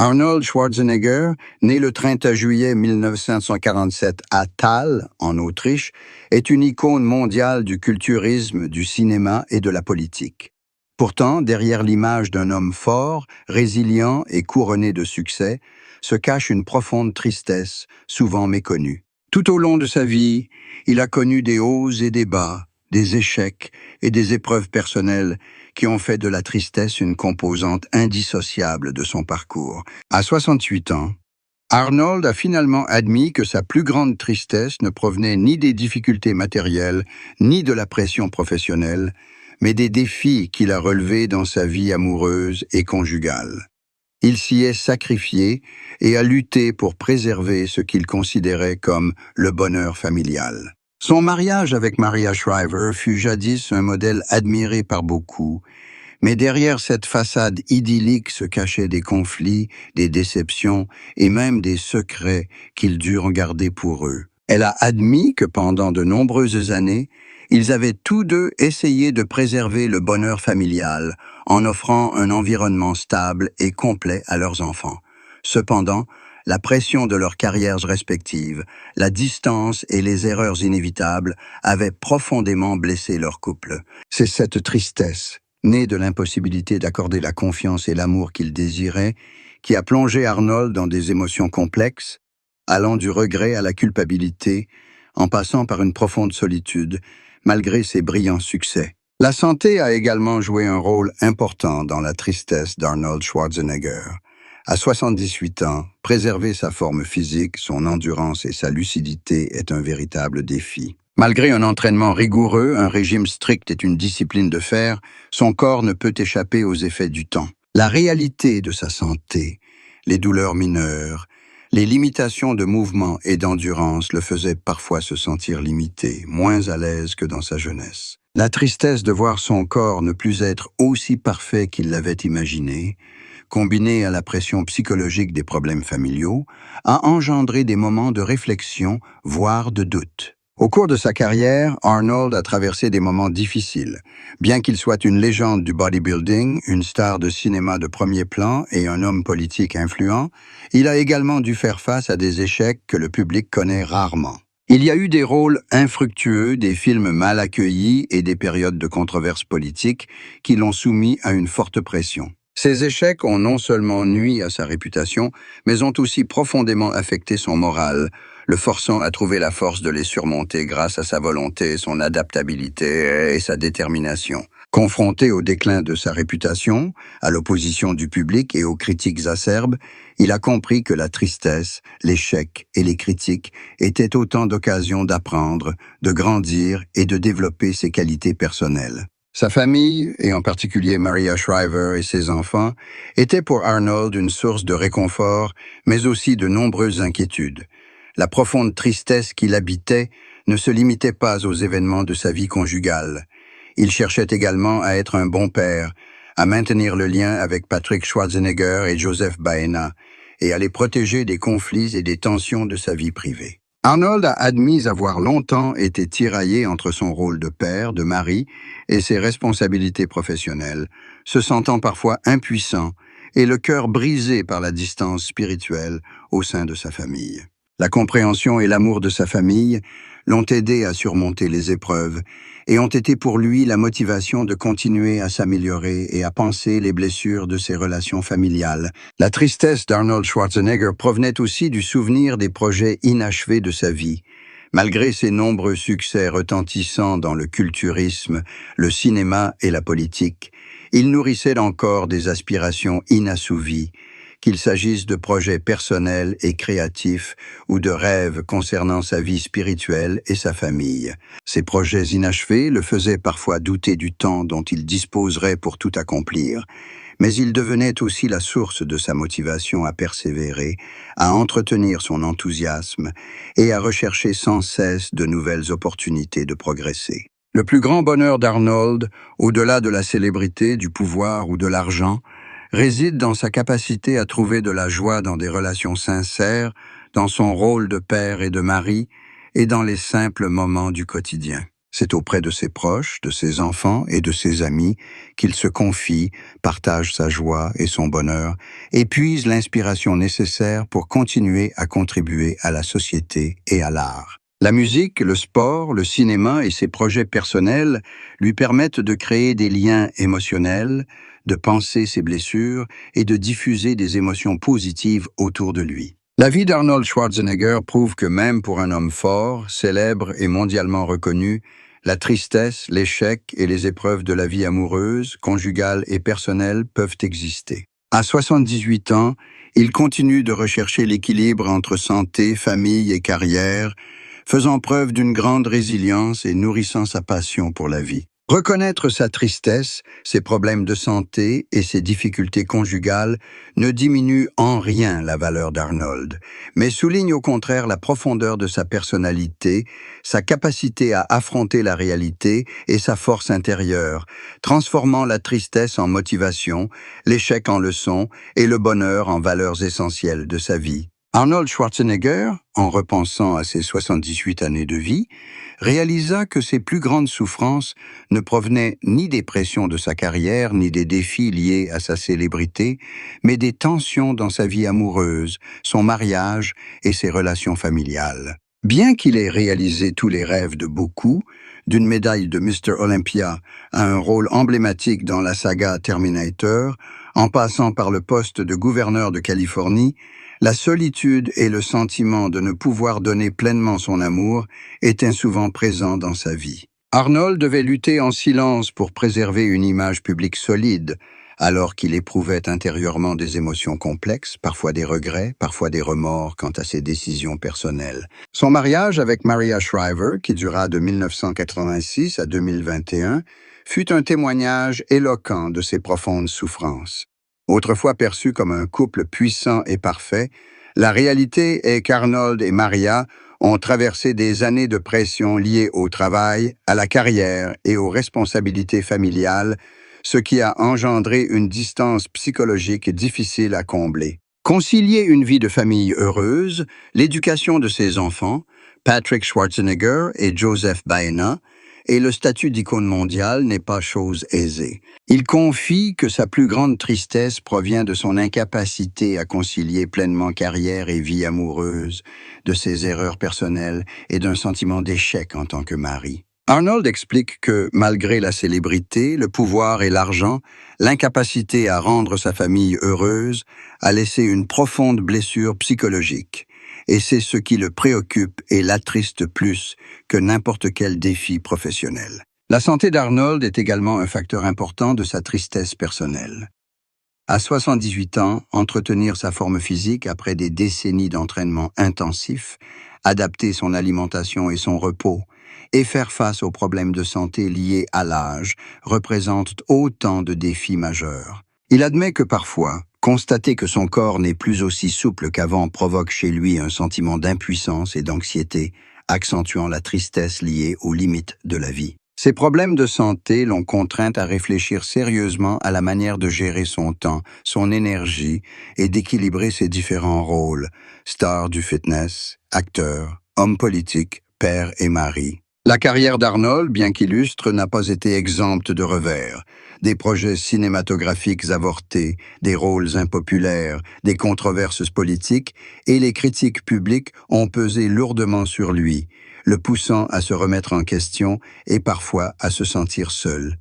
Arnold Schwarzenegger, né le 30 juillet 1947 à Thal, en Autriche, est une icône mondiale du culturisme, du cinéma et de la politique. Pourtant, derrière l'image d'un homme fort, résilient et couronné de succès, se cache une profonde tristesse, souvent méconnue. Tout au long de sa vie, il a connu des hauts et des bas, des échecs et des épreuves personnelles qui ont fait de la tristesse une composante indissociable de son parcours. À 68 ans, Arnold a finalement admis que sa plus grande tristesse ne provenait ni des difficultés matérielles, ni de la pression professionnelle, mais des défis qu'il a relevés dans sa vie amoureuse et conjugale. Il s'y est sacrifié et a lutté pour préserver ce qu'il considérait comme le bonheur familial. Son mariage avec Maria Shriver fut jadis un modèle admiré par beaucoup, mais derrière cette façade idyllique se cachaient des conflits, des déceptions et même des secrets qu'ils durent garder pour eux. Elle a admis que pendant de nombreuses années, ils avaient tous deux essayé de préserver le bonheur familial en offrant un environnement stable et complet à leurs enfants. Cependant, la pression de leurs carrières respectives, la distance et les erreurs inévitables avaient profondément blessé leur couple. C'est cette tristesse, née de l'impossibilité d'accorder la confiance et l'amour qu'il désirait, qui a plongé Arnold dans des émotions complexes, allant du regret à la culpabilité, en passant par une profonde solitude, malgré ses brillants succès. La santé a également joué un rôle important dans la tristesse d'Arnold Schwarzenegger. À 78 ans, préserver sa forme physique, son endurance et sa lucidité est un véritable défi. Malgré un entraînement rigoureux, un régime strict et une discipline de fer, son corps ne peut échapper aux effets du temps. La réalité de sa santé, les douleurs mineures, les limitations de mouvement et d'endurance le faisaient parfois se sentir limité, moins à l'aise que dans sa jeunesse. La tristesse de voir son corps ne plus être aussi parfait qu'il l'avait imaginé, combinée à la pression psychologique des problèmes familiaux, a engendré des moments de réflexion, voire de doute. Au cours de sa carrière, Arnold a traversé des moments difficiles. Bien qu'il soit une légende du bodybuilding, une star de cinéma de premier plan et un homme politique influent, il a également dû faire face à des échecs que le public connaît rarement. Il y a eu des rôles infructueux, des films mal accueillis et des périodes de controverses politiques qui l'ont soumis à une forte pression. Ces échecs ont non seulement nui à sa réputation, mais ont aussi profondément affecté son moral, le forçant à trouver la force de les surmonter grâce à sa volonté, son adaptabilité et sa détermination. Confronté au déclin de sa réputation, à l'opposition du public et aux critiques acerbes, il a compris que la tristesse, l'échec et les critiques étaient autant d'occasions d'apprendre, de grandir et de développer ses qualités personnelles. Sa famille, et en particulier Maria Shriver et ses enfants, étaient pour Arnold une source de réconfort, mais aussi de nombreuses inquiétudes. La profonde tristesse qui l'habitait ne se limitait pas aux événements de sa vie conjugale. Il cherchait également à être un bon père, à maintenir le lien avec Patrick Schwarzenegger et Joseph Baena, et à les protéger des conflits et des tensions de sa vie privée. Arnold a admis avoir longtemps été tiraillé entre son rôle de père, de mari, et ses responsabilités professionnelles, se sentant parfois impuissant et le cœur brisé par la distance spirituelle au sein de sa famille. La compréhension et l'amour de sa famille l'ont aidé à surmonter les épreuves et ont été pour lui la motivation de continuer à s'améliorer et à panser les blessures de ses relations familiales. La tristesse d'Arnold Schwarzenegger provenait aussi du souvenir des projets inachevés de sa vie. Malgré ses nombreux succès retentissants dans le culturisme, le cinéma et la politique, il nourrissait encore des aspirations inassouvies, qu'il s'agisse de projets personnels et créatifs ou de rêves concernant sa vie spirituelle et sa famille. Ces projets inachevés le faisaient parfois douter du temps dont il disposerait pour tout accomplir, mais ils devenaient aussi la source de sa motivation à persévérer, à entretenir son enthousiasme et à rechercher sans cesse de nouvelles opportunités de progresser. Le plus grand bonheur d'Arnold, au-delà de la célébrité, du pouvoir ou de l'argent, réside dans sa capacité à trouver de la joie dans des relations sincères, dans son rôle de père et de mari, et dans les simples moments du quotidien. C'est auprès de ses proches, de ses enfants et de ses amis qu'il se confie, partage sa joie et son bonheur, et puise l'inspiration nécessaire pour continuer à contribuer à la société et à l'art. La musique, le sport, le cinéma et ses projets personnels lui permettent de créer des liens émotionnels, de penser ses blessures et de diffuser des émotions positives autour de lui. La vie d'Arnold Schwarzenegger prouve que même pour un homme fort, célèbre et mondialement reconnu, la tristesse, l'échec et les épreuves de la vie amoureuse, conjugale et personnelle peuvent exister. À 78 ans, il continue de rechercher l'équilibre entre santé, famille et carrière, faisant preuve d'une grande résilience et nourrissant sa passion pour la vie. Reconnaître sa tristesse, ses problèmes de santé et ses difficultés conjugales ne diminue en rien la valeur d'Arnold, mais souligne au contraire la profondeur de sa personnalité, sa capacité à affronter la réalité et sa force intérieure, transformant la tristesse en motivation, l'échec en leçon et le bonheur en valeurs essentielles de sa vie. Arnold Schwarzenegger, en repensant à ses 78 années de vie, réalisa que ses plus grandes souffrances ne provenaient ni des pressions de sa carrière, ni des défis liés à sa célébrité, mais des tensions dans sa vie amoureuse, son mariage et ses relations familiales. Bien qu'il ait réalisé tous les rêves de beaucoup, d'une médaille de Mr. Olympia à un rôle emblématique dans la saga Terminator, en passant par le poste de gouverneur de Californie, la solitude et le sentiment de ne pouvoir donner pleinement son amour étaient souvent présents dans sa vie. Arnold devait lutter en silence pour préserver une image publique solide, alors qu'il éprouvait intérieurement des émotions complexes, parfois des regrets, parfois des remords quant à ses décisions personnelles. Son mariage avec Maria Shriver, qui dura de 1986 à 2021, fut un témoignage éloquent de ses profondes souffrances. Autrefois perçu comme un couple puissant et parfait, la réalité est qu'Arnold et Maria ont traversé des années de pression liées au travail, à la carrière et aux responsabilités familiales, ce qui a engendré une distance psychologique difficile à combler. Concilier une vie de famille heureuse, l'éducation de ses enfants, Patrick Schwarzenegger et Joseph Baena, et le statut d'icône mondiale n'est pas chose aisée. Il confie que sa plus grande tristesse provient de son incapacité à concilier pleinement carrière et vie amoureuse, de ses erreurs personnelles et d'un sentiment d'échec en tant que mari. Arnold explique que, malgré la célébrité, le pouvoir et l'argent, l'incapacité à rendre sa famille heureuse a laissé une profonde blessure psychologique. Et c'est ce qui le préoccupe et l'attriste plus que n'importe quel défi professionnel. La santé d'Arnold est également un facteur important de sa tristesse personnelle. À 78 ans, entretenir sa forme physique après des décennies d'entraînement intensif, adapter son alimentation et son repos, et faire face aux problèmes de santé liés à l'âge représente autant de défis majeurs. Il admet que parfois, constater que son corps n'est plus aussi souple qu'avant provoque chez lui un sentiment d'impuissance et d'anxiété, accentuant la tristesse liée aux limites de la vie. Ces problèmes de santé l'ont contraint à réfléchir sérieusement à la manière de gérer son temps, son énergie et d'équilibrer ses différents rôles, star du fitness, acteur, homme politique, père et mari. La carrière d'Arnold, bien qu'illustre, n'a pas été exempte de revers. Des projets cinématographiques avortés, des rôles impopulaires, des controverses politiques et les critiques publiques ont pesé lourdement sur lui, le poussant à se remettre en question et parfois à se sentir seul.